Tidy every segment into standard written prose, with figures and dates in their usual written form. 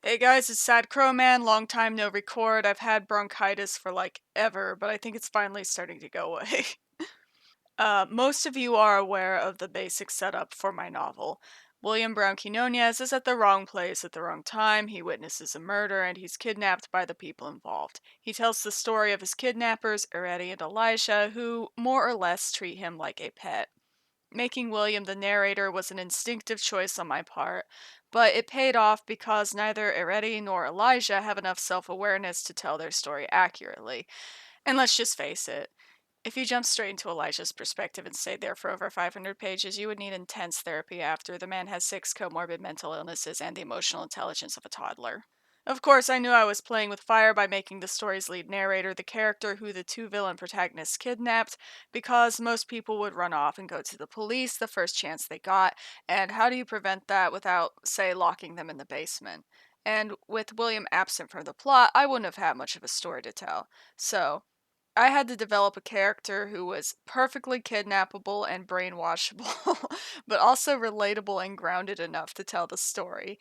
Hey guys, it's Sad Crow Man. Long time no record. I've had bronchitis for like ever, but I think it's finally starting to go away. Most of you are aware of the basic setup for my novel. William Brown Quinones is at the wrong place at the wrong time. He witnesses a murder and he's kidnapped by the people involved. He tells the story of his kidnappers, Eretti and Elijah, who more or less treat him like a pet. Making William the narrator was an instinctive choice on my part, but it paid off because neither Eretti nor Elijah have enough self awareness to tell their story accurately. And let's just face it, if you jump straight into Elijah's perspective and stayed there for over 500 pages, you would need intense therapy after. The man has 6 comorbid mental illnesses and the emotional intelligence of a toddler. Of course, I knew I was playing with fire by making the story's lead narrator the character who the two villain protagonists kidnapped, because most people would run off and go to the police the first chance they got, and how do you prevent that without, say, locking them in the basement? And with William absent from the plot, I wouldn't have had much of a story to tell. So, I had to develop a character who was perfectly kidnappable and brainwashable, but also relatable and grounded enough to tell the story.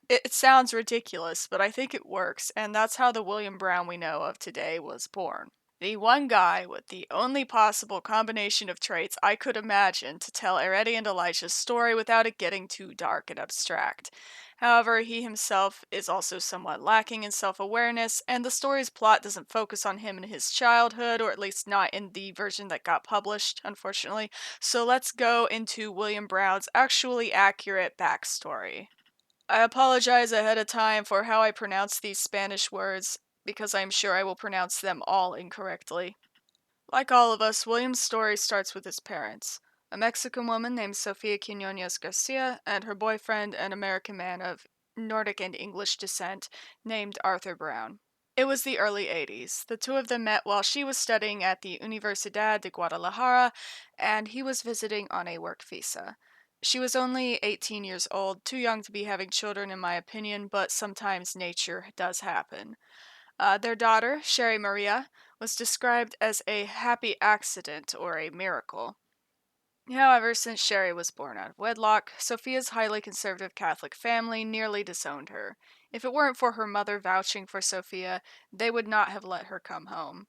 It sounds ridiculous, but I think it works, and that's how the William Brown we know of today was born. The one guy with the only possible combination of traits I could imagine to tell Eretti and Elijah's story without it getting too dark and abstract. However, he himself is also somewhat lacking in self awareness, and the story's plot doesn't focus on him in his childhood, or at least not in the version that got published, unfortunately. So let's go into William Brown's actually accurate backstory. I apologize ahead of time for how I pronounce these Spanish words, because I'm sure I will pronounce them all incorrectly. Like all of us, William's story starts with his parents, a Mexican woman named Sofia Quinones Garcia, and her boyfriend, an American man of Nordic and English descent named Arthur Brown. It was the early 80s. The two of them met while she was studying at the Universidad de Guadalajara, and he was visiting on a work visa. She was only 18 years old, too young to be having children, in my opinion, but sometimes nature does happen. Their daughter, Sherry Maria, was described as a happy accident or a miracle. However, since Sherry was born out of wedlock, Sophia's highly conservative Catholic family nearly disowned her. If it weren't for her mother vouching for Sophia, they would not have let her come home.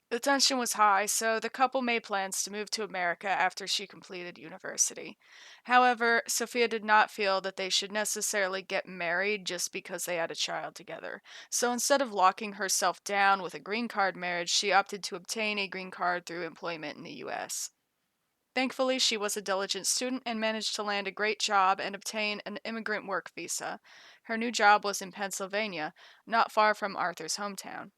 The tension was high, so the couple made plans to move to America after she completed university. However, Sophia did not feel that they should necessarily get married just because they had a child together. So instead of locking herself down with a green card marriage, she opted to obtain a green card through employment in the US. Thankfully, she was a diligent student and managed to land a great job and obtain an immigrant work visa. Her new job was in Pennsylvania, not far from Arthur's hometown.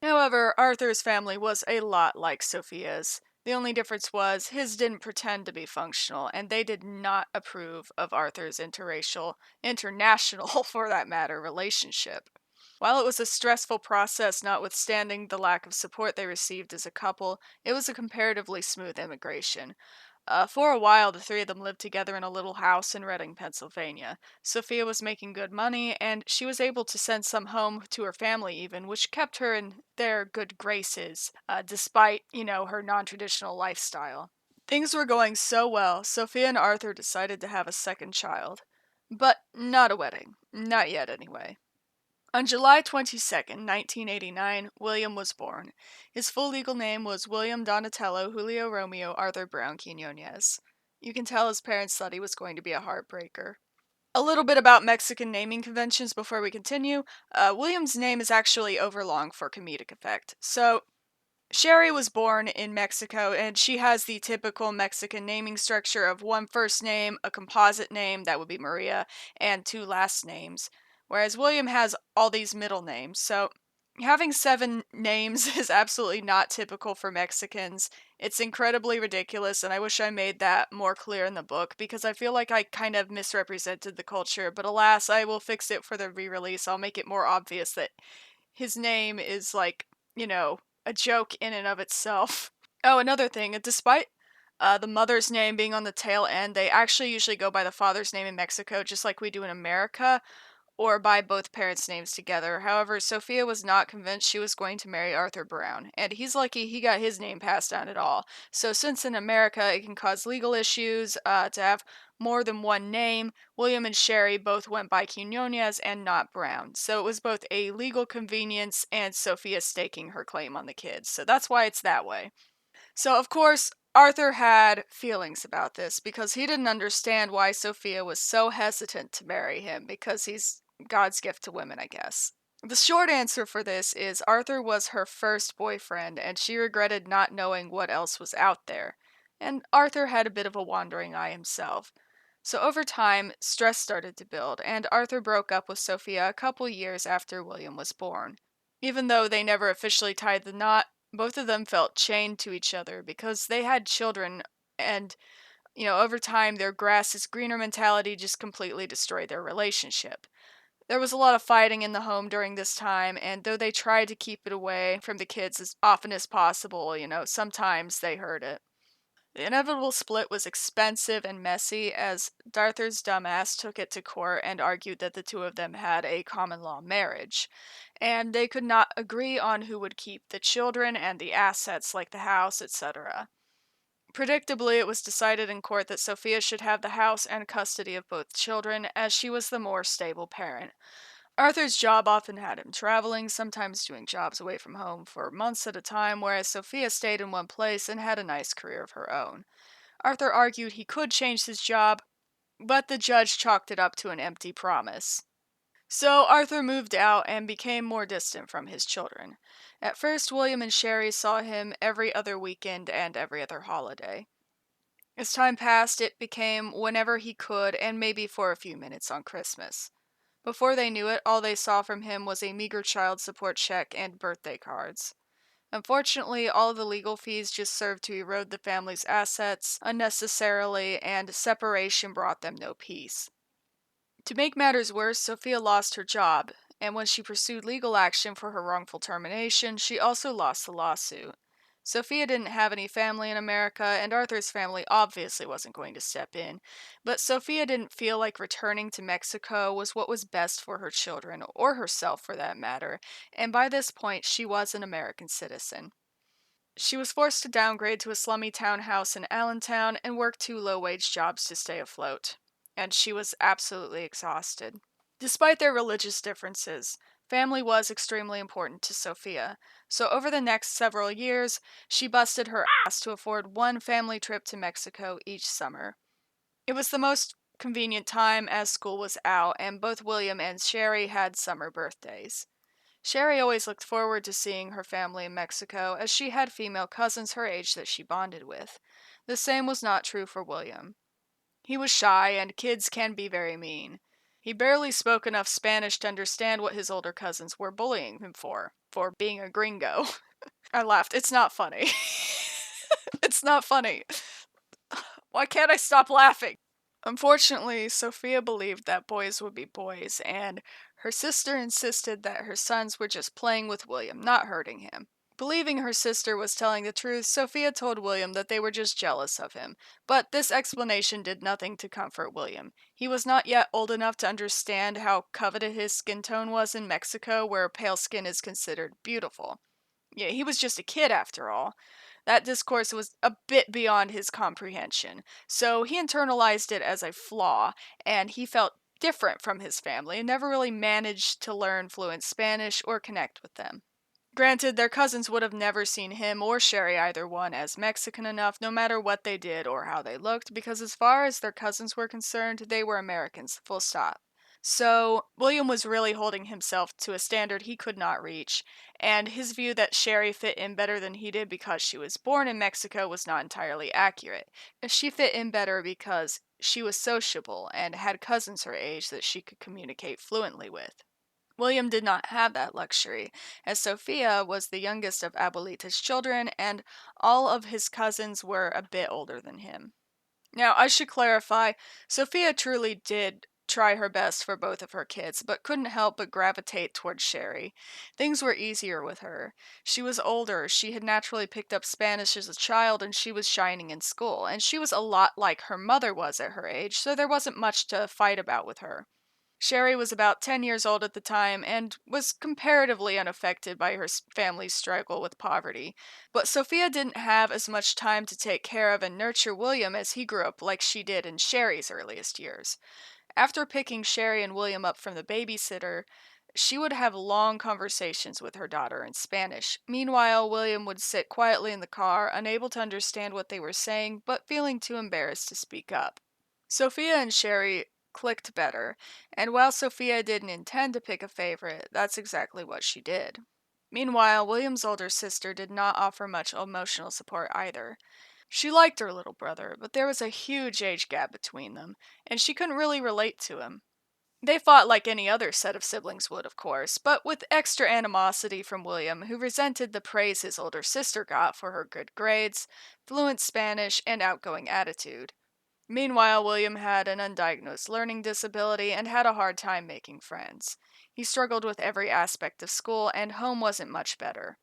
However, Arthur's family was a lot like Sophia's. The only difference was his didn't pretend to be functional, and they did not approve of Arthur's international, for that matter, relationship. While it was a stressful process, notwithstanding the lack of support they received as a couple, it was a comparatively smooth immigration. For a while, the three of them lived together in a little house in Reading, Pennsylvania. Sophia was making good money, and she was able to send some home to her family, even, which kept her in their good graces, despite, her non traditional lifestyle. Things were going so well, Sophia and Arthur decided to have a second child. But not a wedding. Not yet, anyway. On July 22nd, 1989, William was born. His full legal name was William Donatello Julio Romeo Arthur Brown Quinones. You can tell his parents thought he was going to be a heartbreaker. A little bit about Mexican naming conventions before we continue. William's name is actually overlong for comedic effect. So, Sherry was born in Mexico, and she has the typical Mexican naming structure of one first name, a composite name, that would be Maria, and two last names. Whereas William has all these middle names. So having 7 names is absolutely not typical for Mexicans. It's incredibly ridiculous, and I wish I made that more clear in the book because I feel like I kind of misrepresented the culture. But alas, I will fix it for the re release. I'll make it more obvious that his name is like, a joke in and of itself. Oh, another thing, despite the mother's name being on the tail end, they actually usually go by the father's name in Mexico, just like we do in America. or buy both parents' names together. However, Sophia was not convinced she was going to marry Arthur Brown, and he's lucky he got his name passed down at all. So, since in America it can cause legal issues to have more than one name, William and Sherry both went by Quinones and not Brown. So, it was both a legal convenience and Sophia staking her claim on the kids. So, that's why it's that way. So, of course, Arthur had feelings about this because he didn't understand why Sophia was so hesitant to marry him because he's God's gift to women, I guess. The short answer for this is Arthur was her first boyfriend and she regretted not knowing what else was out there. And Arthur had a bit of a wandering eye himself. So over time, stress started to build, and Arthur broke up with Sophia a couple years after William was born. Even though they never officially tied the knot, both of them felt chained to each other because they had children, and, over time, their grass is greener mentality just completely destroyed their relationship. There was a lot of fighting in the home during this time, and though they tried to keep it away from the kids as often as possible, sometimes they heard it. The inevitable split was expensive and messy, as Arthur's dumbass took it to court and argued that the two of them had a common law marriage, and they could not agree on who would keep the children and the assets like the house, etc. Predictably, it was decided in court that Sophia should have the house and custody of both children, as she was the more stable parent. Arthur's job often had him traveling, sometimes doing jobs away from home for months at a time, whereas Sophia stayed in one place and had a nice career of her own. Arthur argued he could change his job, but the judge chalked it up to an empty promise. So Arthur moved out and became more distant from his children. At first, William and Sherry saw him every other weekend and every other holiday. As time passed, it became whenever he could and maybe for a few minutes on Christmas. Before they knew it, all they saw from him was a meager child support check and birthday cards. Unfortunately, all of the legal fees just served to erode the family's assets unnecessarily, and separation brought them no peace. To make matters worse, Sophia lost her job, and when she pursued legal action for her wrongful termination, she also lost the lawsuit. Sophia didn't have any family in America, and Arthur's family obviously wasn't going to step in, but Sophia didn't feel like returning to Mexico was what was best for her children, or herself for that matter, and by this point she was an American citizen. She was forced to downgrade to a slummy townhouse in Allentown and work two low-wage jobs to stay afloat. And she was absolutely exhausted. Despite their religious differences, family was extremely important to Sophia, so over the next several years, she busted her ass to afford one family trip to Mexico each summer. It was the most convenient time as school was out, and both William and Sherry had summer birthdays. Sherry always looked forward to seeing her family in Mexico, as she had female cousins her age that she bonded with. The same was not true for William. He was shy, and kids can be very mean. He barely spoke enough Spanish to understand what his older cousins were bullying him for being a gringo. I laughed. It's not funny. It's not funny. Why can't I stop laughing? Unfortunately, Sophia believed that boys would be boys, and her sister insisted that her sons were just playing with William, not hurting him. Believing her sister was telling the truth, Sophia told William that they were just jealous of him, but this explanation did nothing to comfort William. He was not yet old enough to understand how coveted his skin tone was in Mexico, where pale skin is considered beautiful. Yeah, he was just a kid after all. That discourse was a bit beyond his comprehension, so he internalized it as a flaw, and he felt different from his family and never really managed to learn fluent Spanish or connect with them. Granted, their cousins would have never seen him or Sherry either one as Mexican enough, no matter what they did or how they looked, because as far as their cousins were concerned, they were Americans, full stop. So, William was really holding himself to a standard he could not reach, and his view that Sherry fit in better than he did because she was born in Mexico was not entirely accurate. She fit in better because she was sociable and had cousins her age that she could communicate fluently with. William did not have that luxury, as Sophia was the youngest of Abuelita's children, and all of his cousins were a bit older than him. Now, I should clarify, Sophia truly did try her best for both of her kids, but couldn't help but gravitate towards Sherry. Things were easier with her. She was older, she had naturally picked up Spanish as a child, and she was shining in school, and she was a lot like her mother was at her age, so there wasn't much to fight about with her. Sherry was about 10 years old at the time and was comparatively unaffected by her family's struggle with poverty. But Sophia didn't have as much time to take care of and nurture William as he grew up like she did in Sherry's earliest years. After picking Sherry and William up from the babysitter, she would have long conversations with her daughter in Spanish. Meanwhile, William would sit quietly in the car, unable to understand what they were saying, but feeling too embarrassed to speak up. Sophia and Sherry clicked better, and while Sophia didn't intend to pick a favorite, that's exactly what she did. Meanwhile, William's older sister did not offer much emotional support either. She liked her little brother, but there was a huge age gap between them, and she couldn't really relate to him. They fought like any other set of siblings would, of course, but with extra animosity from William, who resented the praise his older sister got for her good grades, fluent Spanish, and outgoing attitude. Meanwhile, William had an undiagnosed learning disability and had a hard time making friends. He struggled with every aspect of school, and home wasn't much better.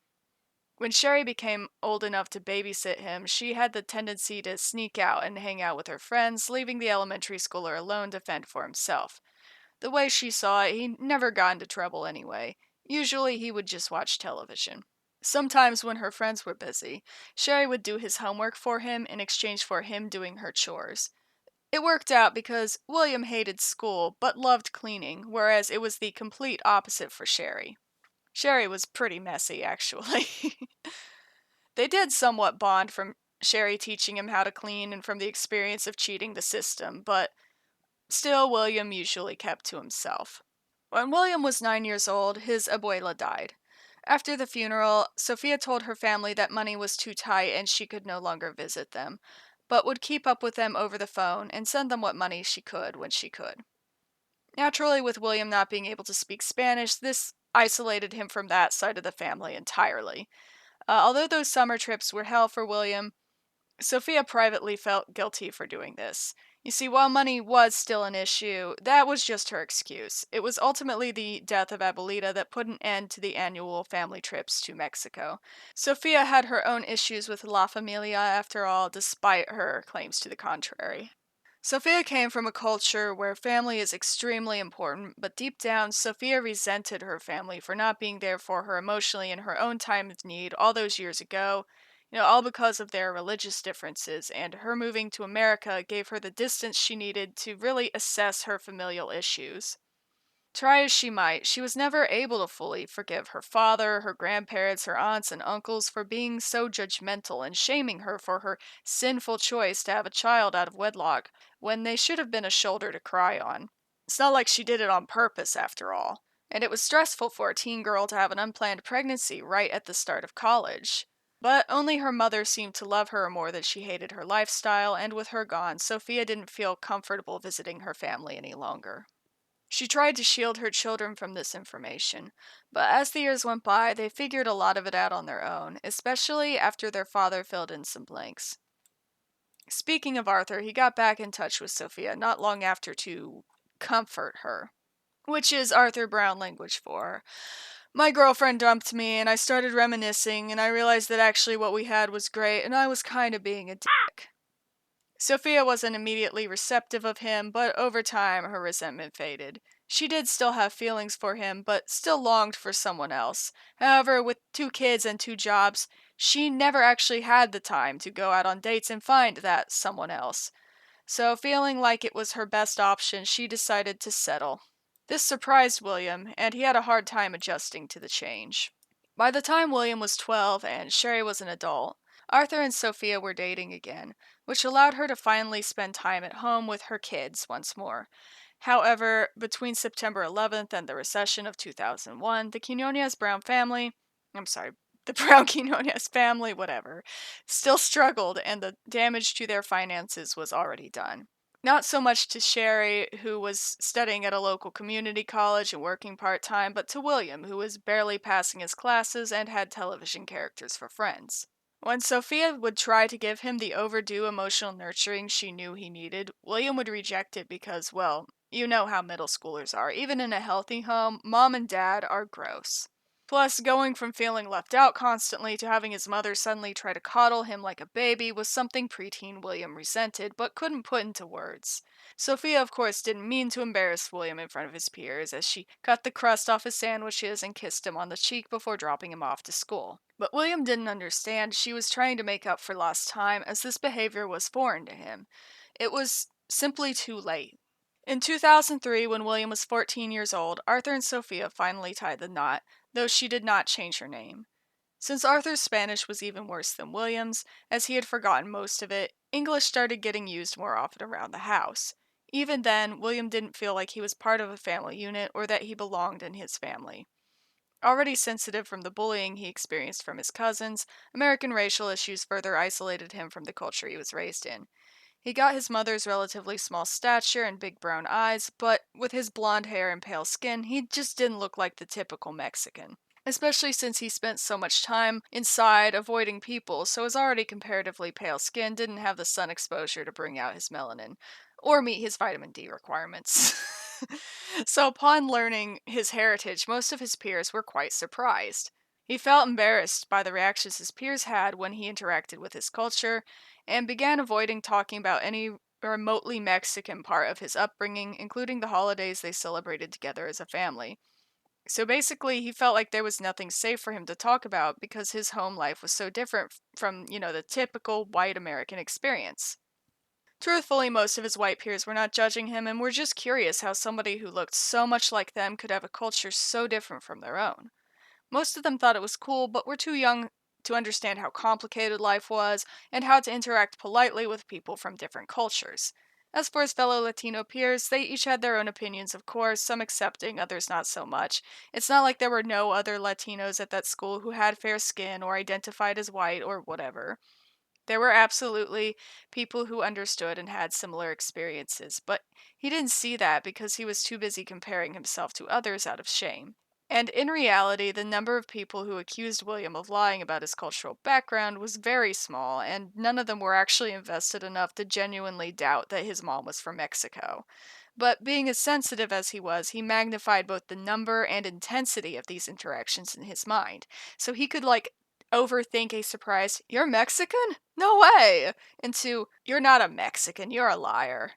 When Sherry became old enough to babysit him, she had the tendency to sneak out and hang out with her friends, leaving the elementary schooler alone to fend for himself. The way she saw it, he never got into trouble anyway. Usually, he would just watch television. Sometimes, when her friends were busy, Sherry would do his homework for him in exchange for him doing her chores. It worked out because William hated school but loved cleaning, whereas it was the complete opposite for Sherry. Sherry was pretty messy, actually. They did somewhat bond from Sherry teaching him how to clean and from the experience of cheating the system, but still, William usually kept to himself. When William was 9 years old, his abuela died. After the funeral, Sophia told her family that money was too tight and she could no longer visit them, but would keep up with them over the phone and send them what money she could when she could. Naturally, with William not being able to speak Spanish, this isolated him from that side of the family entirely. Although those summer trips were hell for William, Sophia privately felt guilty for doing this. You see, while money was still an issue, that was just her excuse. It was ultimately the death of Abuelita that put an end to the annual family trips to Mexico. Sophia had her own issues with La Familia, after all, despite her claims to the contrary. Sophia came from a culture where family is extremely important, but deep down, Sophia resented her family for not being there for her emotionally in her own time of need all those years ago, all because of their religious differences, and her moving to America gave her the distance she needed to really assess her familial issues. Try as she might, she was never able to fully forgive her father, her grandparents, her aunts, and uncles for being so judgmental and shaming her for her sinful choice to have a child out of wedlock when they should have been a shoulder to cry on. It's not like she did it on purpose, after all. And it was stressful for a teen girl to have an unplanned pregnancy right at the start of college. But only her mother seemed to love her more than she hated her lifestyle, and with her gone, Sophia didn't feel comfortable visiting her family any longer. She tried to shield her children from this information, but as the years went by, they figured a lot of it out on their own, especially after their father filled in some blanks. Speaking of Arthur, he got back in touch with Sophia not long after to comfort her, which is Arthur Brown language for, "My girlfriend dumped me, and I started reminiscing, and I realized that actually what we had was great, and I was kind of being a dick." Sophia wasn't immediately receptive of him, but over time her resentment faded. She did still have feelings for him, but still longed for someone else. However, with 2 kids and 2 jobs, she never actually had the time to go out on dates and find that someone else. So, feeling like it was her best option, she decided to settle. This surprised William, and he had a hard time adjusting to the change. By the time William was 12 and Sherry was an adult, Arthur and Sophia were dating again, which allowed her to finally spend time at home with her kids once more. However, between September 11th and the recession of 2001, the Quinones Brown family, I'm sorry, the Brown Quinones family, whatever, still struggled, and the damage to their finances was already done. Not so much to Sherry, who was studying at a local community college and working part time, but to William, who was barely passing his classes and had television characters for friends. When Sophia would try to give him the overdue emotional nurturing she knew he needed, William would reject it because, well, you know how middle schoolers are. Even in a healthy home, mom and dad are gross. Plus, going from feeling left out constantly to having his mother suddenly try to coddle him like a baby was something preteen William resented but couldn't put into words. Sophia, of course, didn't mean to embarrass William in front of his peers as she cut the crust off his sandwiches and kissed him on the cheek before dropping him off to school. But William didn't understand she was trying to make up for lost time as this behavior was foreign to him. It was simply too late. In 2003, when William was 14 years old, Arthur and Sophia finally tied the knot, though she did not change her name. Since Arthur's Spanish was even worse than William's, as he had forgotten most of it, English started getting used more often around the house. Even then, William didn't feel like he was part of a family unit or that he belonged in his family. Already sensitive from the bullying he experienced from his cousins, American racial issues further isolated him from the culture he was raised in. He got his mother's relatively small stature and big brown eyes, but with his blonde hair and pale skin, he just didn't look like the typical Mexican. Especially since he spent so much time inside avoiding people, so his already comparatively pale skin didn't have the sun exposure to bring out his melanin, or meet his vitamin D requirements. So upon learning his heritage, most of his peers were quite surprised. He felt embarrassed by the reactions his peers had when he interacted with his culture, and began avoiding talking about any remotely Mexican part of his upbringing, including the holidays they celebrated together as a family. So basically, he felt like there was nothing safe for him to talk about because his home life was so different from, the typical white American experience. Truthfully, most of his white peers were not judging him and were just curious how somebody who looked so much like them could have a culture so different from their own. Most of them thought it was cool, but were too young to understand how complicated life was and how to interact politely with people from different cultures. As for his fellow Latino peers, they each had their own opinions, of course, some accepting, others not so much. It's not like there were no other Latinos at that school who had fair skin or identified as white or whatever. There were absolutely people who understood and had similar experiences, but he didn't see that because he was too busy comparing himself to others out of shame. And in reality, the number of people who accused William of lying about his cultural background was very small, and none of them were actually invested enough to genuinely doubt that his mom was from Mexico. But being as sensitive as he was, he magnified both the number and intensity of these interactions in his mind. So he could, overthink a surprise, "You're Mexican? No way!" into, "You're not a Mexican, you're a liar."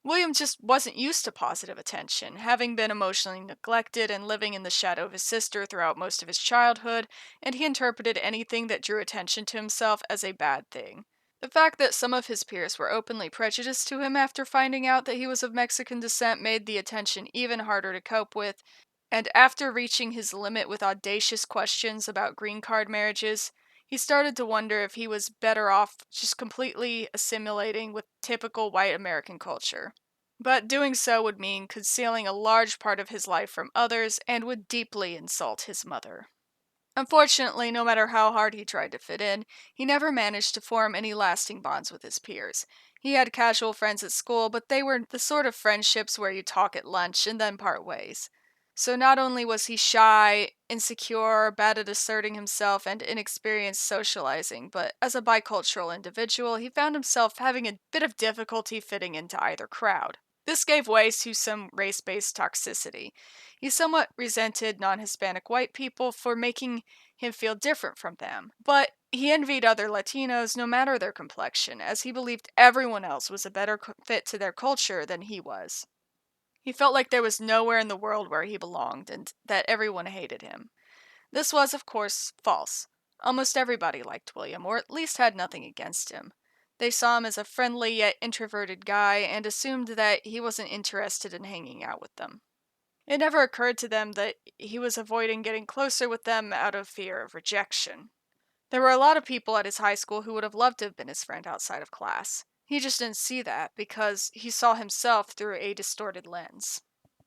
William just wasn't used to positive attention, having been emotionally neglected and living in the shadow of his sister throughout most of his childhood, and he interpreted anything that drew attention to himself as a bad thing. The fact that some of his peers were openly prejudiced to him after finding out that he was of Mexican descent made the attention even harder to cope with, and after reaching his limit with audacious questions about green card marriages, he started to wonder if he was better off just completely assimilating with typical white American culture. But doing so would mean concealing a large part of his life from others and would deeply insult his mother. Unfortunately, no matter how hard he tried to fit in, he never managed to form any lasting bonds with his peers. He had casual friends at school, but they were the sort of friendships where you talk at lunch and then part ways. So not only was he shy, insecure, bad at asserting himself, and inexperienced socializing, but as a bicultural individual, he found himself having a bit of difficulty fitting into either crowd. This gave way to some race based toxicity. He somewhat resented non Hispanic white people for making him feel different from them, but he envied other Latinos no matter their complexion, as he believed everyone else was a better fit to their culture than he was. He felt like there was nowhere in the world where he belonged and that everyone hated him. This was, of course, false. Almost everybody liked William, or at least had nothing against him. They saw him as a friendly yet introverted guy and assumed that he wasn't interested in hanging out with them. It never occurred to them that he was avoiding getting closer with them out of fear of rejection. There were a lot of people at his high school who would have loved to have been his friend outside of class. He just didn't see that because he saw himself through a distorted lens.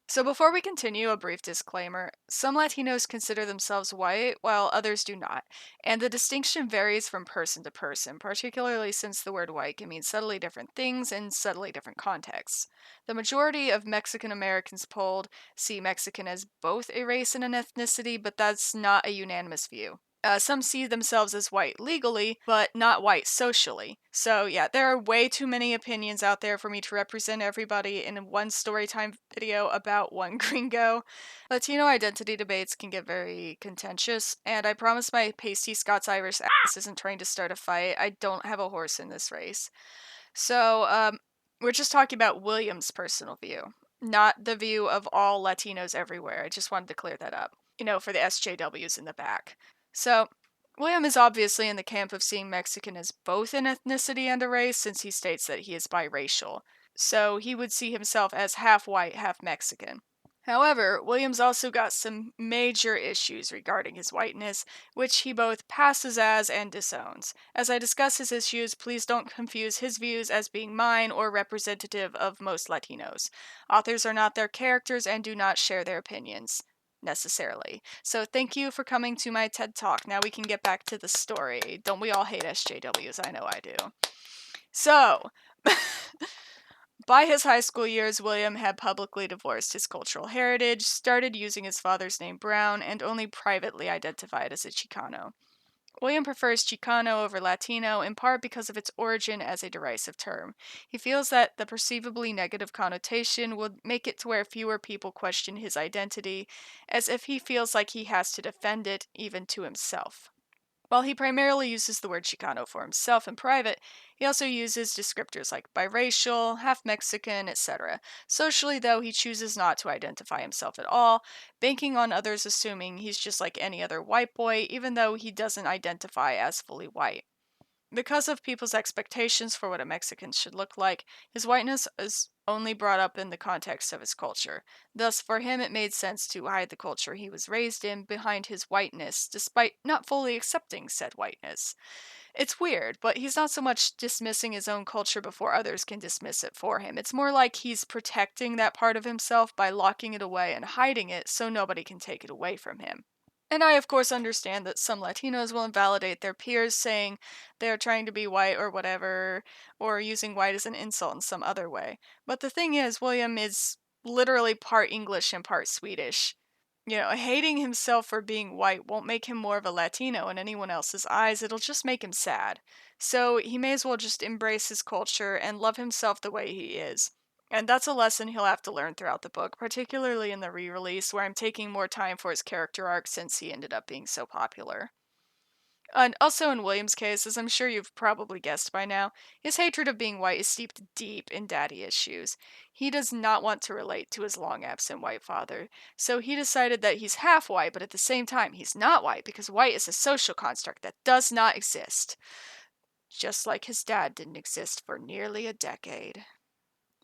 So before we continue, a brief disclaimer. Some Latinos consider themselves white, while others do not, and the distinction varies from person to person, particularly since the word white can mean subtly different things in subtly different contexts. The majority of Mexican Americans polled see Mexican as both a race and an ethnicity, but that's not a unanimous view. Some see themselves as white legally, but not white socially. So yeah, there are way too many opinions out there for me to represent everybody in one storytime video about one gringo. Latino identity debates can get very contentious, and I promise my pasty Scots-Irish ass isn't trying to start a fight. I don't have a horse in this race. So, we're just talking about William's personal view, not the view of all Latinos everywhere. I just wanted to clear that up, for the SJWs in the back. So, William is obviously in the camp of seeing Mexican as both an ethnicity and a race, since he states that he is biracial. So, he would see himself as half white, half Mexican. However, Williams also got some major issues regarding his whiteness, which he both passes as and disowns. As I discuss his issues, please don't confuse his views as being mine or representative of most Latinos. Authors are not their characters and do not share their opinions, necessarily. So thank you for coming to my TED Talk. Now we can get back to the story. Don't we all hate SJWs? I know I do. So... By his high school years, William had publicly divorced his cultural heritage, started using his father's name Brown, and only privately identified as a Chicano. William prefers Chicano over Latino in part because of its origin as a derisive term. He feels that the perceivably negative connotation would make it to where fewer people question his identity, as if he feels like he has to defend it even to himself. While he primarily uses the word Chicano for himself in private, he also uses descriptors like biracial, half Mexican, etc. Socially, though, he chooses not to identify himself at all, banking on others assuming he's just like any other white boy, even though he doesn't identify as fully white. Because of people's expectations for what a Mexican should look like, his whiteness is only brought up in the context of his culture. Thus, for him, it made sense to hide the culture he was raised in behind his whiteness, despite not fully accepting said whiteness. It's weird, but he's not so much dismissing his own culture before others can dismiss it for him. It's more like he's protecting that part of himself by locking it away and hiding it so nobody can take it away from him. And I, of course, understand that some Latinos will invalidate their peers, saying they're trying to be white or whatever, or using white as an insult in some other way. But the thing is, William is literally part English and part Swedish. Hating himself for being white won't make him more of a Latino in anyone else's eyes, it'll just make him sad. So he may as well just embrace his culture and love himself the way he is. And that's a lesson he'll have to learn throughout the book, particularly in the re-release, where I'm taking more time for his character arc since he ended up being so popular. And also in William's case, as I'm sure you've probably guessed by now, his hatred of being white is steeped deep in daddy issues. He does not want to relate to his long-absent white father, so he decided that he's half white, but at the same time he's not white because white is a social construct that does not exist. Just like his dad didn't exist for nearly a decade.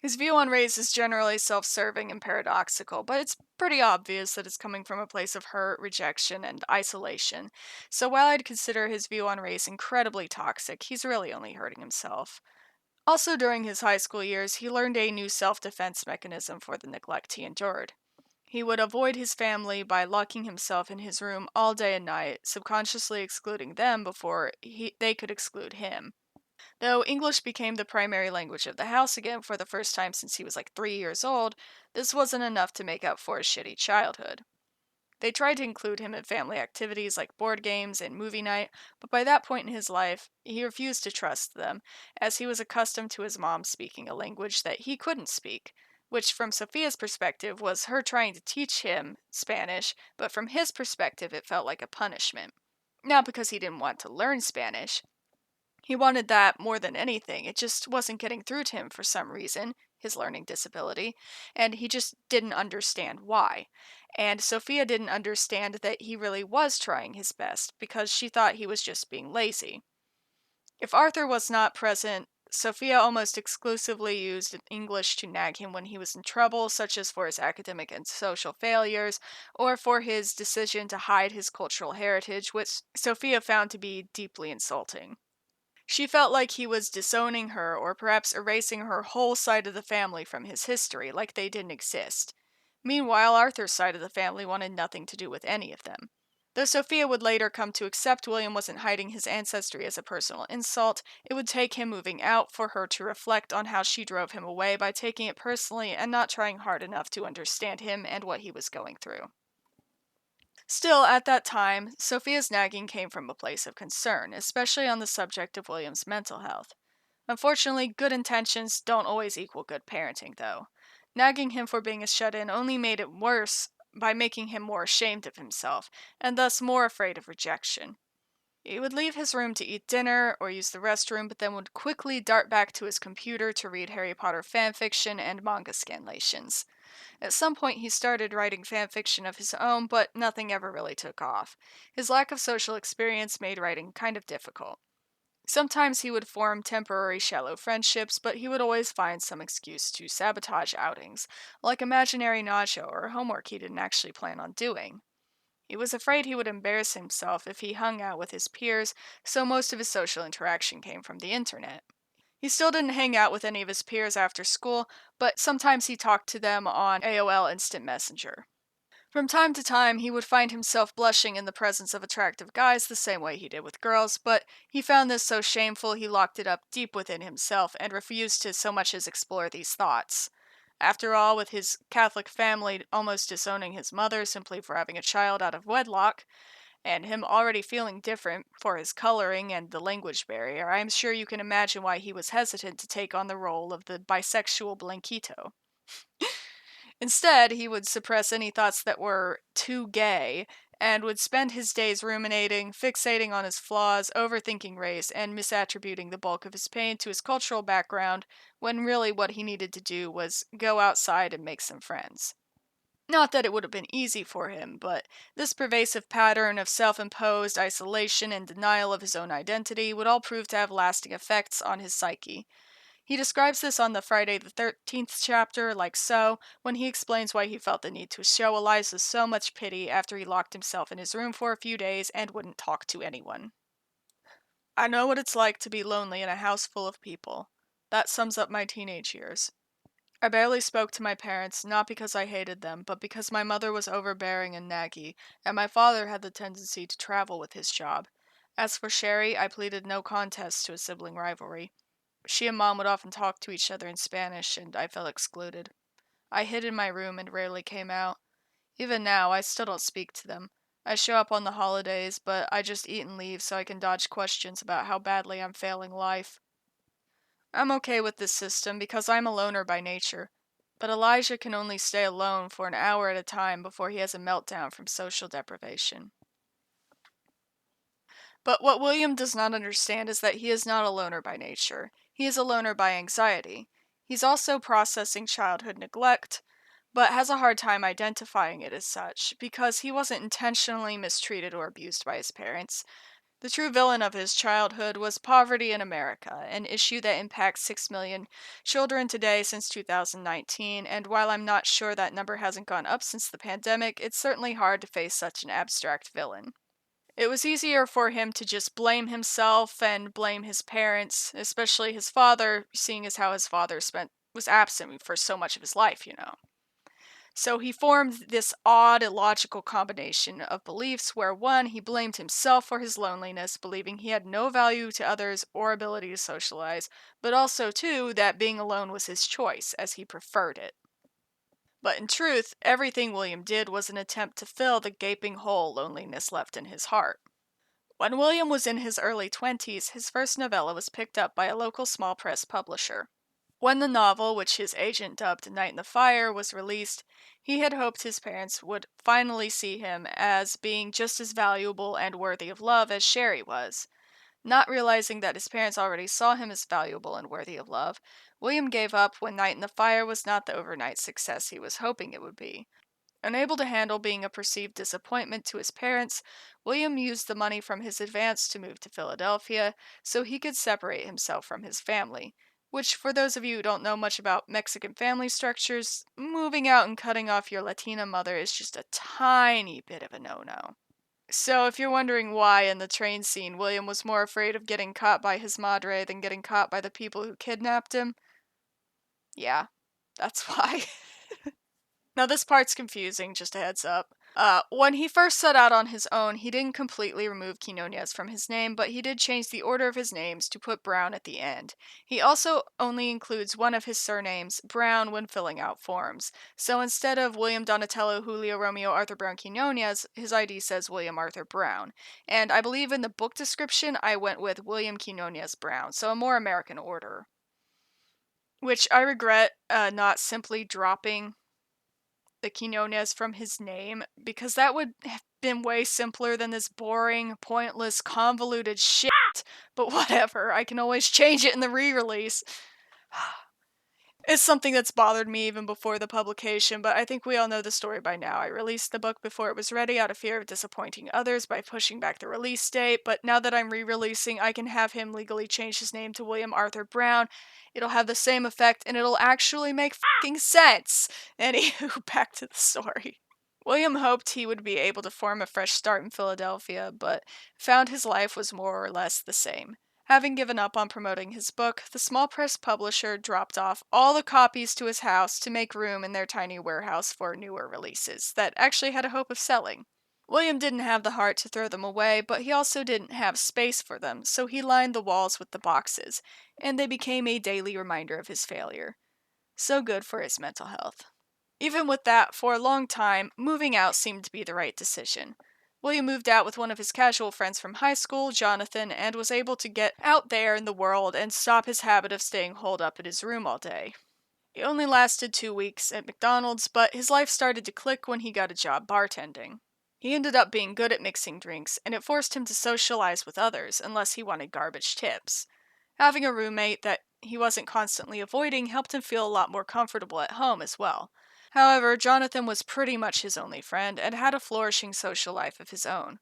His view on race is generally self-serving and paradoxical, but it's pretty obvious that it's coming from a place of hurt, rejection, and isolation. So while I'd consider his view on race incredibly toxic, he's really only hurting himself. Also, during his high school years, he learned a new self-defense mechanism for the neglect he endured. He would avoid his family by locking himself in his room all day and night, subconsciously excluding them before they could exclude him. Though English became the primary language of the house again for the first time since he was like 3 years old, this wasn't enough to make up for his shitty childhood. They tried to include him in family activities like board games and movie night, but by that point in his life, he refused to trust them, as he was accustomed to his mom speaking a language that he couldn't speak, which from Sophia's perspective was her trying to teach him Spanish, but from his perspective it felt like a punishment. Not because he didn't want to learn Spanish. He wanted that more than anything. It just wasn't getting through to him for some reason, his learning disability, and he just didn't understand why. And Sophia didn't understand that he really was trying his best because she thought he was just being lazy. If Arthur was not present, Sophia almost exclusively used English to nag him when he was in trouble, such as for his academic and social failures, or for his decision to hide his cultural heritage, which Sophia found to be deeply insulting. She felt like he was disowning her or perhaps erasing her whole side of the family from his history, like they didn't exist. Meanwhile, Arthur's side of the family wanted nothing to do with any of them. Though Sophia would later come to accept William wasn't hiding his ancestry as a personal insult, it would take him moving out for her to reflect on how she drove him away by taking it personally and not trying hard enough to understand him and what he was going through. Still, at that time, Sophia's nagging came from a place of concern, especially on the subject of William's mental health. Unfortunately, good intentions don't always equal good parenting, though. Nagging him for being a shut in only made it worse by making him more ashamed of himself, and thus more afraid of rejection. He would leave his room to eat dinner or use the restroom, but then would quickly dart back to his computer to read Harry Potter fanfiction and manga scanlations. At some point, he started writing fanfiction of his own, but nothing ever really took off. His lack of social experience made writing kind of difficult. Sometimes he would form temporary shallow friendships, but he would always find some excuse to sabotage outings, like imaginary nausea or homework he didn't actually plan on doing. He was afraid he would embarrass himself if he hung out with his peers, so most of his social interaction came from the internet. He still didn't hang out with any of his peers after school, but sometimes he talked to them on AOL Instant Messenger. From time to time, he would find himself blushing in the presence of attractive guys the same way he did with girls, but he found this so shameful he locked it up deep within himself and refused to so much as explore these thoughts. After all, with his Catholic family almost disowning his mother simply for having a child out of wedlock, and him already feeling different for his coloring and the language barrier, I'm sure you can imagine why he was hesitant to take on the role of the bisexual Blanquito. Instead, he would suppress any thoughts that were too gay and would spend his days ruminating, fixating on his flaws, overthinking race, and misattributing the bulk of his pain to his cultural background when really what he needed to do was go outside and make some friends. Not that it would have been easy for him, but this pervasive pattern of self imposed isolation and denial of his own identity would all prove to have lasting effects on his psyche. He describes this on the Friday the 13th chapter, like so, when he explains why he felt the need to show Eliza so much pity after he locked himself in his room for a few days and wouldn't talk to anyone. I know what it's like to be lonely in a house full of people. That sums up my teenage years. I barely spoke to my parents, not because I hated them, but because my mother was overbearing and naggy, and my father had the tendency to travel with his job. As for Sherry, I pleaded no contest to a sibling rivalry. She and Mom would often talk to each other in Spanish, and I felt excluded. I hid in my room and rarely came out. Even now, I still don't speak to them. I show up on the holidays, but I just eat and leave so I can dodge questions about how badly I'm failing life. I'm okay with this system because I'm a loner by nature, but Elijah can only stay alone for an hour at a time before he has a meltdown from social deprivation. But what William does not understand is that he is not a loner by nature. He is a loner by anxiety. He's also processing childhood neglect, but has a hard time identifying it as such, because he wasn't intentionally mistreated or abused by his parents. The true villain of his childhood was poverty in America, an issue that impacts 6 million children today since 2019, and while I'm not sure that number hasn't gone up since the pandemic, it's certainly hard to face such an abstract villain. It was easier for him to just blame himself and blame his parents, especially his father, seeing as how his father was absent for so much of his life. So he formed this odd, illogical combination of beliefs where one, he blamed himself for his loneliness, believing he had no value to others or ability to socialize, but also two, that being alone was his choice, as he preferred it. But in truth, everything William did was an attempt to fill the gaping hole loneliness left in his heart. When William was in his early 20s, his first novella was picked up by a local small press publisher. When the novel, which his agent dubbed Night in the Fire, was released, he had hoped his parents would finally see him as being just as valuable and worthy of love as Sherry was. Not realizing that his parents already saw him as valuable and worthy of love, William gave up when Night in the Fire was not the overnight success he was hoping it would be. Unable to handle being a perceived disappointment to his parents, William used the money from his advance to move to Philadelphia so he could separate himself from his family. Which, for those of you who don't know much about Mexican family structures, moving out and cutting off your Latina mother is just a tiny bit of a no no. So, if you're wondering why in the train scene William was more afraid of getting caught by his madre than getting caught by the people who kidnapped him, yeah, that's why. Now, this part's confusing, just a heads up. When he first set out on his own, he didn't completely remove Quinones from his name, but he did change the order of his names to put Brown at the end. He also only includes one of his surnames, Brown, when filling out forms. So instead of William Donatello Julio Romeo Arthur Brown Quinones, his ID says William Arthur Brown. And I believe in the book description, I went with William Quinones Brown, so a more American order. Which I regret not simply dropping the Quinones from his name, because that would have been way simpler than this boring, pointless, convoluted shit. But whatever, I can always change it in the re-release. It's something that's bothered me even before the publication, but I think we all know the story by now. I released the book before it was ready out of fear of disappointing others by pushing back the release date, but now that I'm re-releasing, I can have him legally change his name to William Arthur Brown. It'll have the same effect, and it'll actually make fucking sense! Anywho, back to the story. William hoped he would be able to form a fresh start in Philadelphia, but found his life was more or less the same. Having given up on promoting his book, the small press publisher dropped off all the copies to his house to make room in their tiny warehouse for newer releases that actually had a hope of selling. William didn't have the heart to throw them away, but he also didn't have space for them, so he lined the walls with the boxes, and they became a daily reminder of his failure. So good for his mental health. Even with that, for a long time, moving out seemed to be the right decision. William moved out with one of his casual friends from high school, Jonathan, and was able to get out there in the world and stop his habit of staying holed up in his room all day. It only lasted 2 weeks at McDonald's, but his life started to click when he got a job bartending. He ended up being good at mixing drinks, and it forced him to socialize with others unless he wanted garbage tips. Having a roommate that he wasn't constantly avoiding helped him feel a lot more comfortable at home as well. However, Jonathan was pretty much his only friend and had a flourishing social life of his own.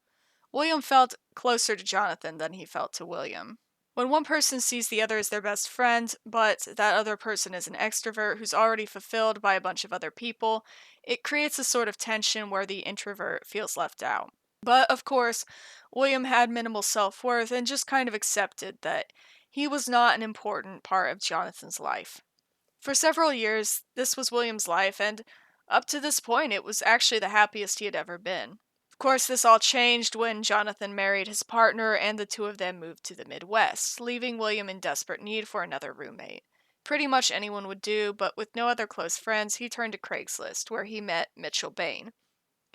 William felt closer to Jonathan than he felt to William. When one person sees the other as their best friend, but that other person is an extrovert who's already fulfilled by a bunch of other people, it creates a sort of tension where the introvert feels left out. But, of course, William had minimal self-worth and just kind of accepted that he was not an important part of Jonathan's life. For several years, this was William's life, and up to this point, it was actually the happiest he had ever been. Of course, this all changed when Jonathan married his partner and the two of them moved to the Midwest, leaving William in desperate need for another roommate. Pretty much anyone would do, but with no other close friends, he turned to Craigslist, where he met Mitchell Bain,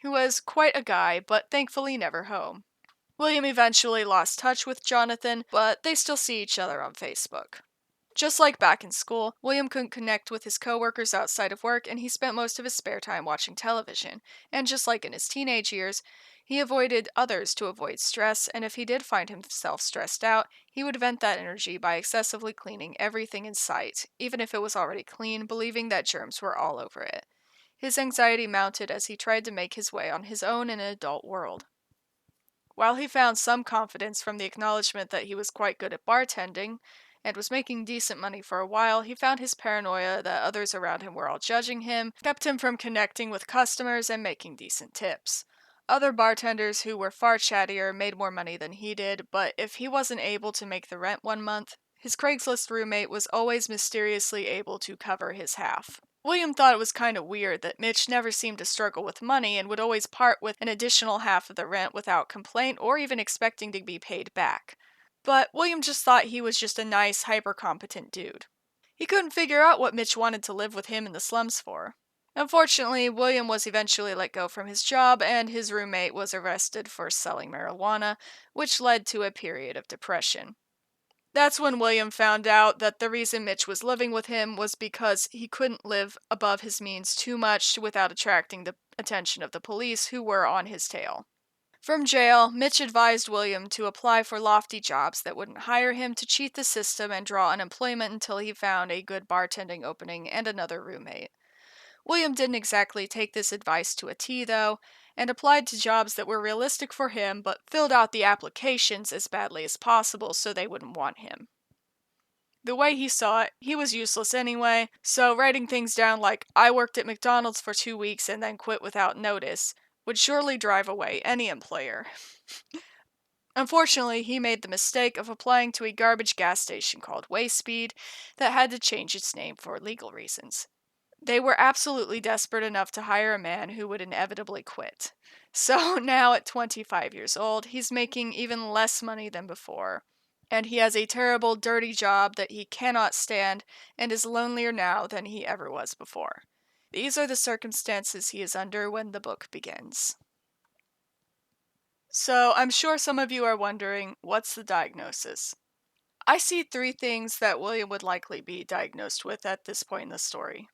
who was quite a guy, but thankfully never home. William eventually lost touch with Jonathan, but they still see each other on Facebook. Just like back in school, William couldn't connect with his coworkers outside of work, and he spent most of his spare time watching television. And just like in his teenage years, he avoided others to avoid stress, and if he did find himself stressed out, he would vent that energy by excessively cleaning everything in sight, even if it was already clean, believing that germs were all over it. His anxiety mounted as he tried to make his way on his own in an adult world. While he found some confidence from the acknowledgement that he was quite good at bartending, and was making decent money for a while, he found his paranoia that others around him were all judging him, kept him from connecting with customers and making decent tips. Other bartenders who were far chattier made more money than he did, but if he wasn't able to make the rent one month, his Craigslist roommate was always mysteriously able to cover his half. William thought it was kind of weird that Mitch never seemed to struggle with money and would always part with an additional half of the rent without complaint or even expecting to be paid back. But William just thought he was just a nice, hyper-competent dude. He couldn't figure out what Mitch wanted to live with him in the slums for. Unfortunately, William was eventually let go from his job, and his roommate was arrested for selling marijuana, which led to a period of depression. That's when William found out that the reason Mitch was living with him was because he couldn't live above his means too much without attracting the attention of the police, who were on his tail. From jail, Mitch advised William to apply for lofty jobs that wouldn't hire him, to cheat the system and draw unemployment until he found a good bartending opening and another roommate. William didn't exactly take this advice to a T, though, and applied to jobs that were realistic for him, but filled out the applications as badly as possible so they wouldn't want him. The way he saw it, he was useless anyway, so writing things down like, "I worked at McDonald's for 2 weeks and then quit without notice," would surely drive away any employer. Unfortunately, he made the mistake of applying to a garbage gas station called Wayspeed that had to change its name for legal reasons. They were absolutely desperate enough to hire a man who would inevitably quit. So now at 25 years old, he's making even less money than before. And he has a terrible, dirty job that he cannot stand and is lonelier now than he ever was before. These are the circumstances he is under when the book begins. So I'm sure some of you are wondering, what's the diagnosis? I see three things that William would likely be diagnosed with at this point in the story: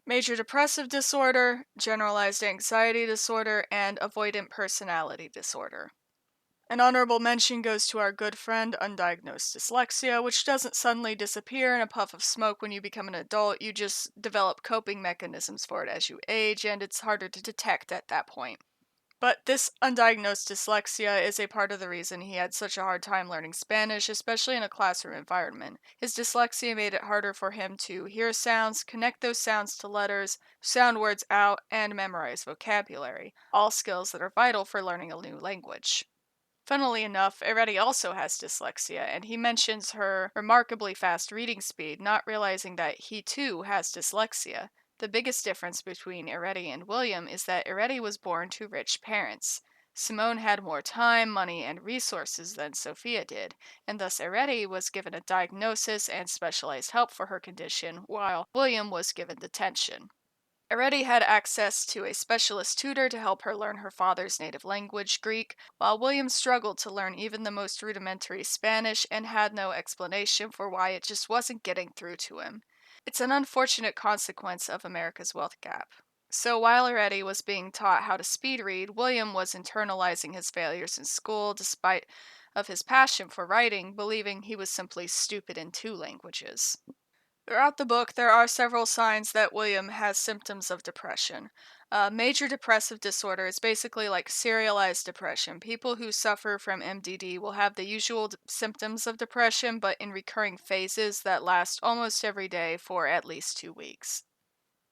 major depressive disorder, generalized anxiety disorder, and avoidant personality disorder. An honorable mention goes to our good friend, undiagnosed dyslexia, which doesn't suddenly disappear in a puff of smoke when you become an adult. You just develop coping mechanisms for it as you age, and it's harder to detect at that point. But this undiagnosed dyslexia is a part of the reason he had such a hard time learning Spanish, especially in a classroom environment. His dyslexia made it harder for him to hear sounds, connect those sounds to letters, sound words out, and memorize vocabulary, all skills that are vital for learning a new language. Funnily enough, Eretti also has dyslexia, and he mentions her remarkably fast reading speed, not realizing that he too has dyslexia. The biggest difference between Eretti and William is that Eretti was born to rich parents. Simone had more time, money, and resources than Sophia did, and thus Eretti was given a diagnosis and specialized help for her condition, while William was given detention. Eretti had access to a specialist tutor to help her learn her father's native language, Greek, while William struggled to learn even the most rudimentary Spanish and had no explanation for why it just wasn't getting through to him. It's an unfortunate consequence of America's wealth gap. So while Eretti was being taught how to speed read, William was internalizing his failures in school despite of his passion for writing, believing he was simply stupid in two languages. Throughout the book, there are several signs that William has symptoms of depression. Major depressive disorder is basically like serialized depression. People who suffer from MDD will have the usual symptoms of depression, but in recurring phases that last almost every day for at least 2 weeks.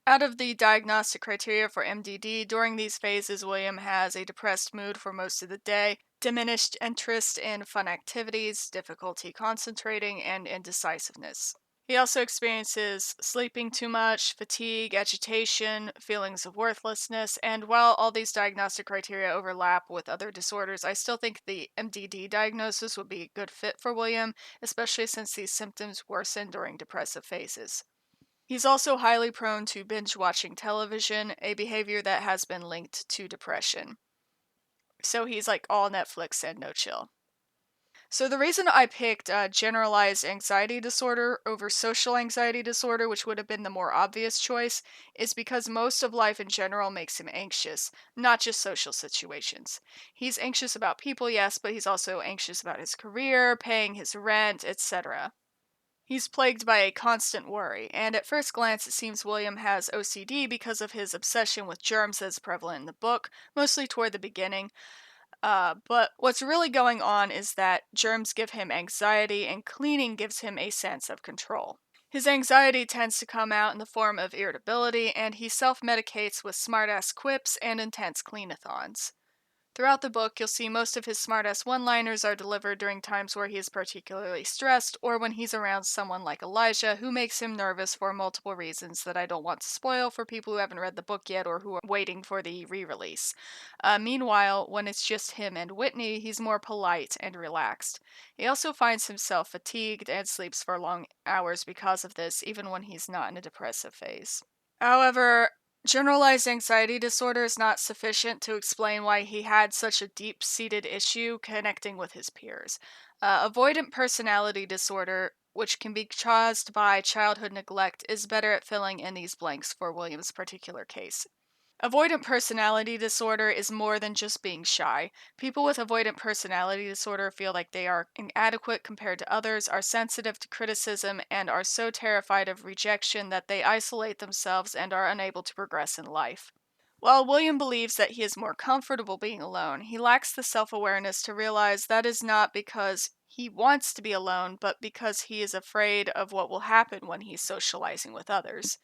Out of the diagnostic criteria for MDD, during these phases, William has a depressed mood for most of the day, diminished interest in fun activities, difficulty concentrating, and indecisiveness. He also experiences sleeping too much, fatigue, agitation, feelings of worthlessness, and while all these diagnostic criteria overlap with other disorders, I still think the MDD diagnosis would be a good fit for William, especially since these symptoms worsen during depressive phases. He's also highly prone to binge watching television, a behavior that has been linked to depression. So he's like all Netflix and no chill. So the reason I picked generalized anxiety disorder over social anxiety disorder, which would have been the more obvious choice, is because most of life in general makes him anxious, not just social situations. He's anxious about people, yes, but he's also anxious about his career, paying his rent, etc. He's plagued by a constant worry, and at first glance it seems William has OCD because of his obsession with germs that's prevalent in the book, mostly toward the beginning. But what's really going on is that germs give him anxiety and cleaning gives him a sense of control. His anxiety tends to come out in the form of irritability, and he self medicates with smartass quips and intense cleanathons. Throughout the book, you'll see most of his smartass one-liners are delivered during times where he is particularly stressed or when he's around someone like Elijah, who makes him nervous for multiple reasons that I don't want to spoil for people who haven't read the book yet or who are waiting for the re-release. Meanwhile, when it's just him and Whitney, he's more polite and relaxed. He also finds himself fatigued and sleeps for long hours because of this, even when he's not in a depressive phase. However, generalized anxiety disorder is not sufficient to explain why he had such a deep seated issue connecting with his peers. Avoidant personality disorder, which can be caused by childhood neglect, is better at filling in these blanks for William's particular case. Avoidant personality disorder is more than just being shy. People with avoidant personality disorder feel like they are inadequate compared to others, are sensitive to criticism, and are so terrified of rejection that they isolate themselves and are unable to progress in life. While William believes that he is more comfortable being alone, he lacks the self awareness to realize that is not because he wants to be alone, but because he is afraid of what will happen when he's socializing with others,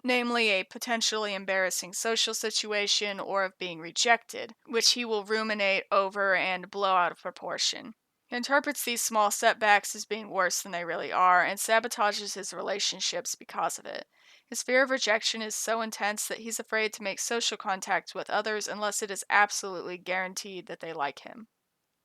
namely a potentially embarrassing social situation or of being rejected, which he will ruminate over and blow out of proportion. He interprets these small setbacks as being worse than they really are and sabotages his relationships because of it. His fear of rejection is so intense that he's afraid to make social contact with others unless it is absolutely guaranteed that they like him.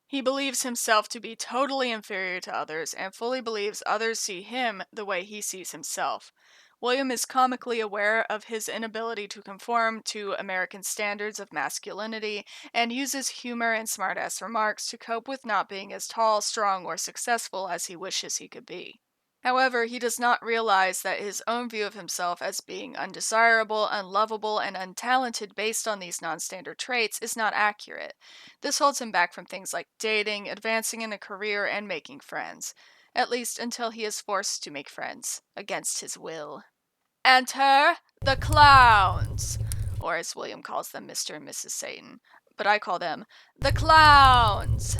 He believes himself to be totally inferior to others and fully believes others see him the way he sees himself. William is comically aware of his inability to conform to American standards of masculinity and uses humor and smartass remarks to cope with not being as tall, strong, or successful as he wishes he could be. However, he does not realize that his own view of himself as being undesirable, unlovable, and untalented based on these non standard traits is not accurate. This holds him back from things like dating, advancing in a career, and making friends. At least until he is forced to make friends, against his will. Enter the clowns! Or as William calls them, Mr. and Mrs. Satan. But I call them the clowns!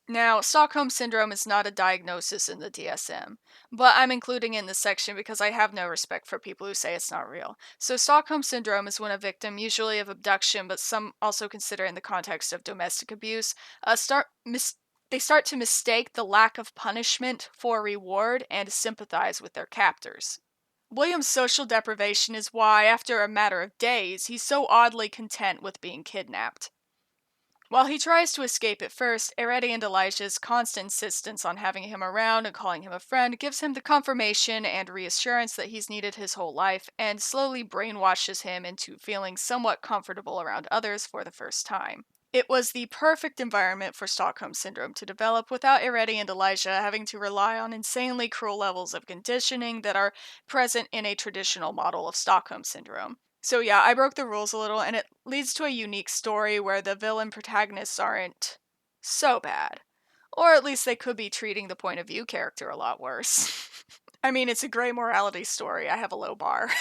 Now, Stockholm Syndrome is not a diagnosis in the DSM, but I'm including it in this section because I have no respect for people who say it's not real. So, Stockholm Syndrome is when a victim, usually of abduction, but some also consider in the context of domestic abuse, they start to mistake the lack of punishment for reward and sympathize with their captors. William's social deprivation is why, after a matter of days, he's so oddly content with being kidnapped. While he tries to escape at first, Eretti and Elijah's constant insistence on having him around and calling him a friend gives him the confirmation and reassurance that he's needed his whole life, and slowly brainwashes him into feeling somewhat comfortable around others for the first time. It was the perfect environment for Stockholm Syndrome to develop without Eretti and Elijah having to rely on insanely cruel levels of conditioning that are present in a traditional model of Stockholm Syndrome. So yeah, I broke the rules a little, and it leads to a unique story where the villain protagonists aren't so bad. Or at least they could be treating the point of view character a lot worse. I mean, it's a gray morality story. I have a low bar.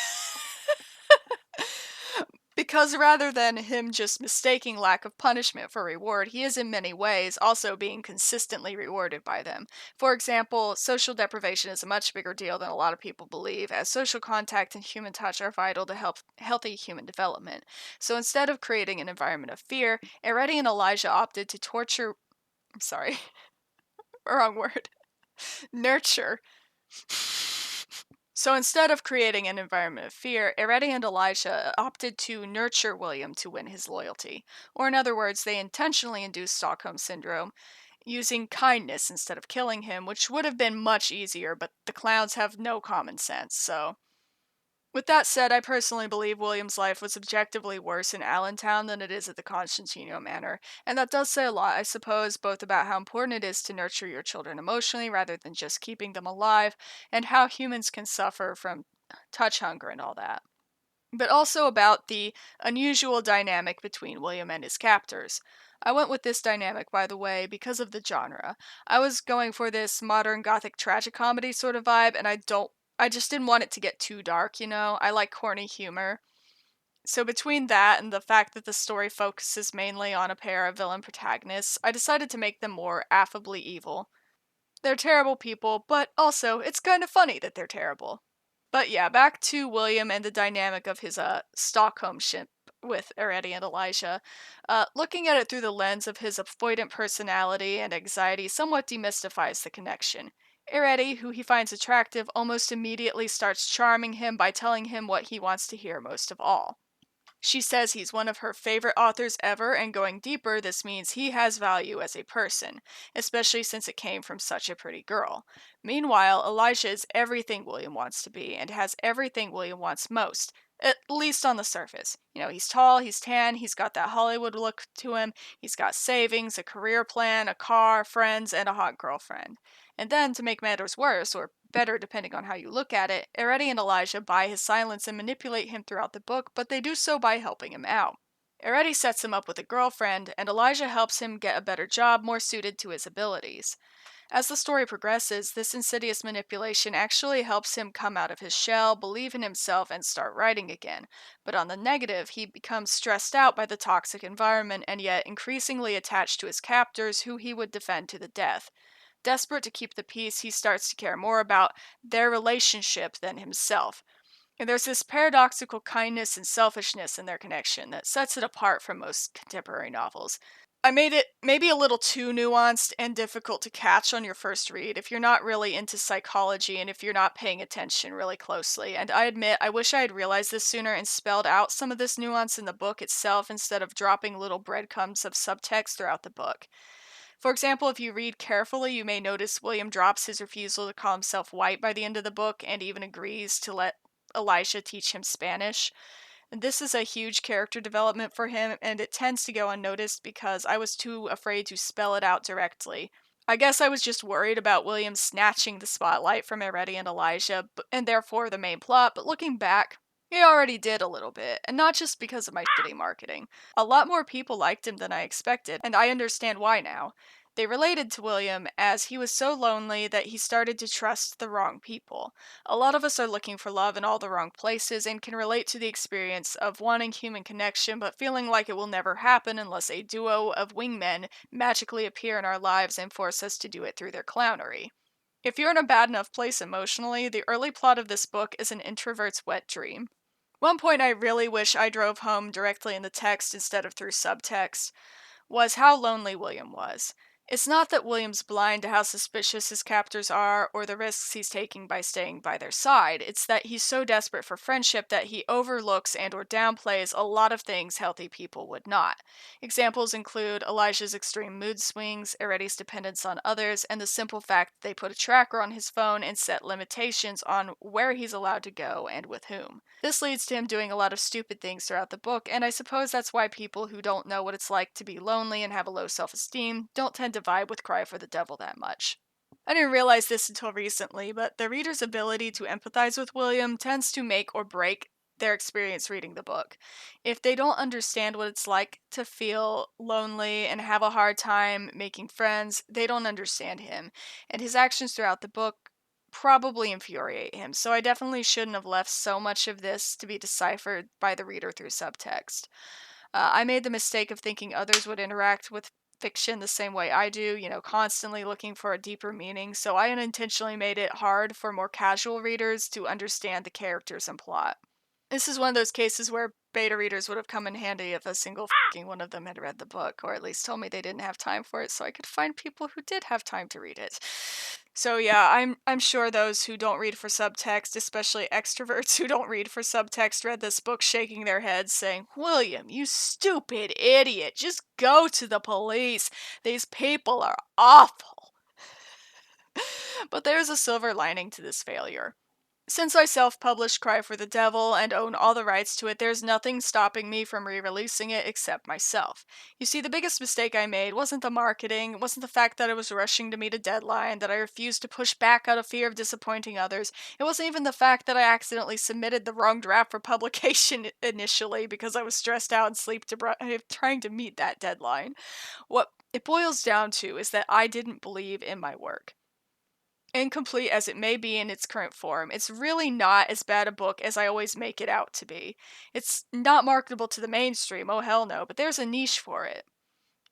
Because rather than him just mistaking lack of punishment for reward, he is in many ways also being consistently rewarded by them. For example, social deprivation is a much bigger deal than a lot of people believe, as social contact and human touch are vital to healthy human development. So instead of creating an environment of fear, Eretti and Elijah opted to torture. I'm sorry, wrong word. Nurture. So instead of creating an environment of fear, Eretti and Elijah opted to nurture William to win his loyalty. Or in other words, they intentionally induced Stockholm Syndrome, using kindness instead of killing him, which would have been much easier, but the clowns have no common sense, so. With that said, I personally believe William's life was objectively worse in Allentown than it is at the Constantino Manor, and that does say a lot, I suppose, both about how important it is to nurture your children emotionally rather than just keeping them alive, and how humans can suffer from touch hunger and all that. But also about the unusual dynamic between William and his captors. I went with this dynamic, by the way, because of the genre. I was going for this modern gothic tragicomedy sort of vibe, and I just didn't want it to get too dark, you know? I like corny humor. So between that and the fact that the story focuses mainly on a pair of villain protagonists, I decided to make them more affably evil. They're terrible people, but also, it's kind of funny that they're terrible. But yeah, back to William and the dynamic of his Stockholm ship with Eretti and Elijah. Looking at it through the lens of his avoidant personality and anxiety somewhat demystifies the connection. Eretti, who he finds attractive, almost immediately starts charming him by telling him what he wants to hear most of all. She says he's one of her favorite authors ever, and going deeper, this means he has value as a person, especially since it came from such a pretty girl. Meanwhile, Elijah is everything William wants to be, and has everything William wants most, at least on the surface. You know, he's tall, he's tan, he's got that Hollywood look to him, he's got savings, a career plan, a car, friends, and a hot girlfriend. And then, to make matters worse, or better depending on how you look at it, Eretti and Elijah buy his silence and manipulate him throughout the book, but they do so by helping him out. Eretti sets him up with a girlfriend, and Elijah helps him get a better job more suited to his abilities. As the story progresses, this insidious manipulation actually helps him come out of his shell, believe in himself, and start writing again. But on the negative, he becomes stressed out by the toxic environment and yet increasingly attached to his captors, who he would defend to the death. Desperate to keep the peace, he starts to care more about their relationship than himself. And there's this paradoxical kindness and selfishness in their connection that sets it apart from most contemporary novels. I made it maybe a little too nuanced and difficult to catch on your first read if you're not really into psychology and if you're not paying attention really closely. And I admit, I wish I had realized this sooner and spelled out some of this nuance in the book itself instead of dropping little breadcrumbs of subtext throughout the book. For example, if you read carefully, you may notice William drops his refusal to call himself white by the end of the book and even agrees to let Elijah teach him Spanish. This is a huge character development for him, and it tends to go unnoticed because I was too afraid to spell it out directly. I guess I was just worried about William snatching the spotlight from Eretti and Elijah, and therefore the main plot, but looking back, he already did a little bit, and not just because of my shitty marketing. A lot more people liked him than I expected, and I understand why now. They related to William as he was so lonely that he started to trust the wrong people. A lot of us are looking for love in all the wrong places and can relate to the experience of wanting human connection but feeling like it will never happen unless a duo of wingmen magically appear in our lives and force us to do it through their clownery. If you're in a bad enough place emotionally, the early plot of this book is an introvert's wet dream. One point I really wish I drove home directly in the text instead of through subtext was how lonely William was. It's not that William's blind to how suspicious his captors are or the risks he's taking by staying by their side. It's that he's so desperate for friendship that he overlooks and or downplays a lot of things healthy people would not. Examples include Elijah's extreme mood swings, Eretti's dependence on others, and the simple fact that they put a tracker on his phone and set limitations on where he's allowed to go and with whom. This leads to him doing a lot of stupid things throughout the book, and I suppose that's why people who don't know what it's like to be lonely and have a low self-esteem don't tend to vibe with Cry for the Devil that much. I didn't realize this until recently, but the reader's ability to empathize with William tends to make or break their experience reading the book. If they don't understand what it's like to feel lonely and have a hard time making friends, they don't understand him, and his actions throughout the book probably infuriate him, so I definitely shouldn't have left so much of this to be deciphered by the reader through subtext. I made the mistake of thinking others would interact with fiction the same way I do, constantly looking for a deeper meaning, so I unintentionally made it hard for more casual readers to understand the characters and plot. This is one of those cases where beta readers would have come in handy if a single fucking one of them had read the book, or at least told me they didn't have time for it, so I could find people who did have time to read it. So yeah, I'm sure those who don't read for subtext, especially extroverts who don't read for subtext, read this book shaking their heads, saying, "William, you stupid idiot, just go to the police. These people are awful." But there's a silver lining to this failure. Since I self-published Cry for the Devil and own all the rights to it, there's nothing stopping me from re-releasing it except myself. You see, the biggest mistake I made wasn't the marketing, it wasn't the fact that I was rushing to meet a deadline, that I refused to push back out of fear of disappointing others. It wasn't even the fact that I accidentally submitted the wrong draft for publication initially because I was stressed out and sleep deprived trying to meet that deadline. What it boils down to is that I didn't believe in my work. Incomplete as it may be in its current form, it's really not as bad a book as I always make it out to be. It's not marketable to the mainstream, oh hell no, but there's a niche for it.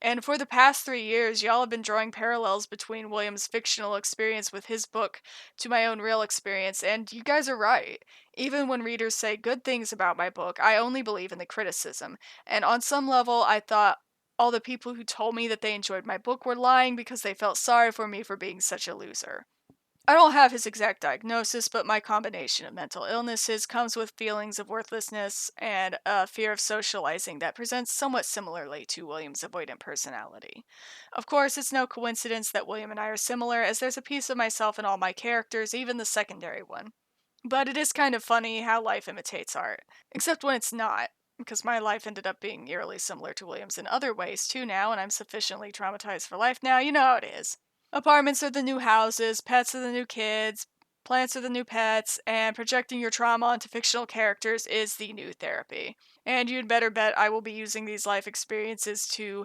And for the past 3 years, y'all have been drawing parallels between William's fictional experience with his book to my own real experience, and you guys are right. Even when readers say good things about my book, I only believe in the criticism. And on some level, I thought all the people who told me that they enjoyed my book were lying because they felt sorry for me for being such a loser. I don't have his exact diagnosis, but my combination of mental illnesses comes with feelings of worthlessness and a fear of socializing that presents somewhat similarly to William's avoidant personality. Of course, it's no coincidence that William and I are similar, as there's a piece of myself in all my characters, even the secondary one. But it is kind of funny how life imitates art, except when it's not, because my life ended up being eerily similar to William's in other ways too now, and I'm sufficiently traumatized for life now, you know how it is. Apartments are the new houses, pets are the new kids, plants are the new pets, and projecting your trauma onto fictional characters is the new therapy. And you'd better bet I will be using these life experiences to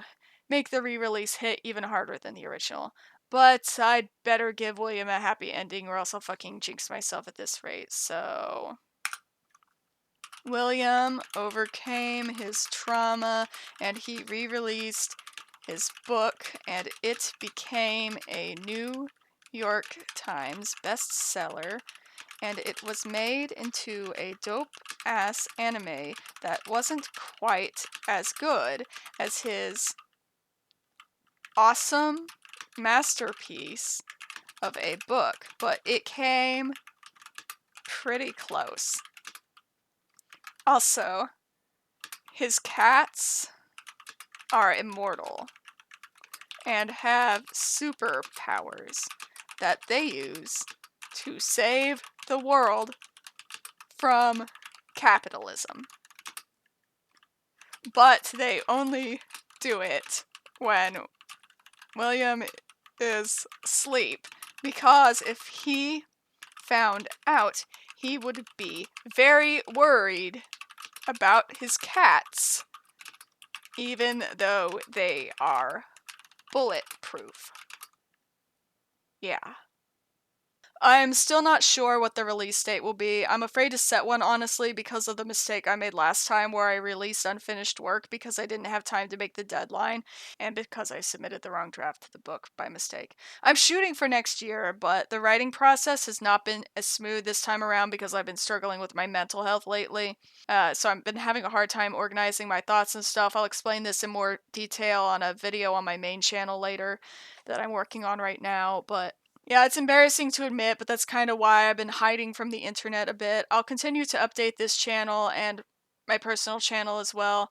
make the re-release hit even harder than the original. But I'd better give William a happy ending or else I'll fucking jinx myself at this rate, so... William overcame his trauma and he re-released his book, and it became a New York Times bestseller, and it was made into a dope-ass anime that wasn't quite as good as his awesome masterpiece of a book, but it came pretty close. Also, his cats are immortal and have superpowers that they use to save the world from capitalism. But they only do it when William is asleep, because if he found out, he would be very worried about his cats, even though they are bulletproof. Yeah. I'm still not sure what the release date will be. I'm afraid to set one, honestly, because of the mistake I made last time where I released unfinished work because I didn't have time to make the deadline, and because I submitted the wrong draft to the book by mistake. I'm shooting for next year, but the writing process has not been as smooth this time around because I've been struggling with my mental health lately. So I've been having a hard time organizing my thoughts and stuff. I'll explain this in more detail on a video on my main channel later that I'm working on right now, but yeah, it's embarrassing to admit, but that's kind of why I've been hiding from the internet a bit. I'll continue to update this channel and my personal channel as well.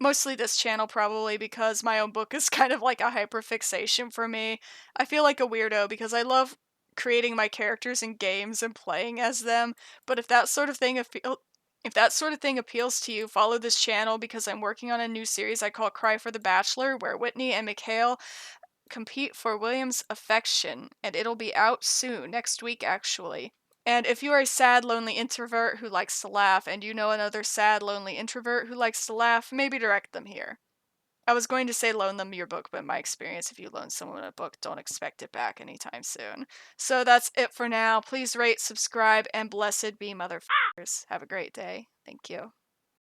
Mostly this channel probably because my own book is kind of like a hyperfixation for me. I feel like a weirdo because I love creating my characters in games and playing as them, but if that sort of thing appeals to you, follow this channel because I'm working on a new series I call Cry for the Bachelor, where Whitney and Mikhail compete for William's affection, and it'll be out soon, next week actually. And if you are a sad, lonely introvert who likes to laugh, and you know another sad, lonely introvert who likes to laugh, maybe direct them here. I was going to say loan them your book, but in my experience, if you loan someone a book, don't expect it back anytime soon. So that's it for now. Please rate, subscribe, and blessed be motherfuckers. Have a great day. Thank you.